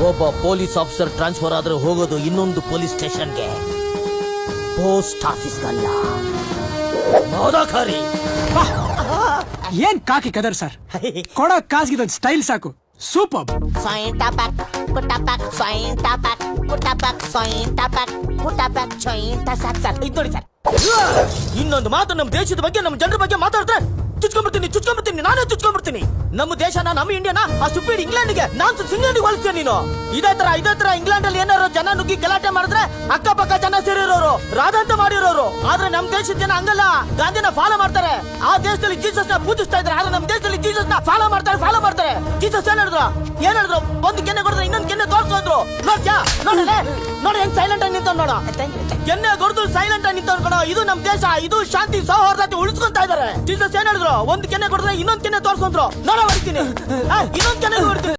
ಒಬ್ಬ police officer transfer ಆದ್ರೆ ಹೋಗೋದು ಇನ್ನೊಂದು ಪೊಲೀಸ್ ಸ್ಟೇಷನ್ಗೆ, ಪೋಸ್ಟ್ ಆಫೀಸ್ಗಲ್ಲ. ಮೋದಖಾರಿ ಏನ್ ಕಾಕಿ ಕದರ್ ಸರ್, ಕೊಡೋ ಕಾಸ್ಗಿದ ಸ್ಟೈಲ್ ಸಾಕು, ಸೂಪರ್. ಇನ್ನೊಂದು ಮಾತು ನಮ್ಮ ದೇಶದ ಬಗ್ಗೆ, ನಮ್ಮ ಜನರ ಬಗ್ಗೆ ಮಾತಾಡಿದ್ರೆ ಚುಚ್ಕೊಂಡ್ಬಿಡ್ತೀನಿ, ನಾನೇ ಚುಚ್ಕೊಂಡ್ಬಿಡ್ತೀನಿ. ನಮ್ಮ ದೇಶನ, ನಮ್ಮ ಇಂಡಿಯಾನ ಆ ಸ್ಟುಪಿಡ್ ಇಂಗ್ಲೆಂಡ್ಗೆ, ನಾನು ಇಂಗ್ಲೆಂಡ್ಗೆ ಹೋಲಿಸ್ತೇನೆ ನೀನು. ಇದೇ ತರ ಇಂಗ್ಲೆಂಡ್ ಅಲ್ಲಿ ಏನಾರು ಜನ ನುಗ್ಗಿ ಗಲಾಟೆ ಮಾಡಿದ್ರೆ ಅಕ್ಕಪಕ್ಕ ಜನ ಸೇರಿರೋರು, ರಾಧಾಂತ ಮಾಡಿರೋರು. ಆದ್ರೆ ನಮ್ಮ ದೇಶದ ಜನ ಹಂಗಲ್ಲ, ಗಾಂಧಿನ ಫಾಲೋ ಮಾಡ್ತಾರೆ. ಆ ದೇಶದಲ್ಲಿ ಜೀಸಸ್ ನ ಪೂಜಿಸ್ತಾ ಇದ್ದಾರೆ, ಆದ್ರೆ ನಮ್ಮ ದೇಶದಲ್ಲಿ ಜೀಸಸ್ ನ ಫಾಲೋ ಮಾಡ್ತಾರೆ. ಜೀಸಸ್ ಏನ್ ಹೇಳಿದ್ರು, ಒಂದು ಕೆನ್ನೆ ಕೊಡಿದ್ರೆ ಇನ್ನೊಂದು ಕೆನ್ನೆ ತೋರ್ಸೋದ್ರು. ನೋಡಿ ಹೆಂಗ್ ಸೈಲೆಂಟ್ ಆಗಿ ನಿಂತ ನೋಡ, ಕೆನ್ನೆ ಕೊಡ್ದು ಸೈಲೆಂಟ್ ಆಗಿ ನಿಂತ ಕಣ. ಇದು ನಮ್ ದೇಶ, ಇದು ಶಾಂತಿ ಸೌಹಾರ್ದತೆ ಉಳಿಸ್ಕೊಂತ ಇದಾರೆ. ಜೀಸಸ್ ಏನ್ ಹೇಳಿದ್ರು, ಒಂದ್ ಕೆನ್ನೆ ಕೊಡಿದ್ರೆ ಇನ್ನೊಂದ್ ಕೆನ್ನೆ ತೋರ್ಸಂದ್ರು. ನೋಡ ಹೊಡಿತೀನಿ, ಇನ್ನೊಂದ್ ಕೆನ್ನೆ ಹೊಡಿತೀನಿ.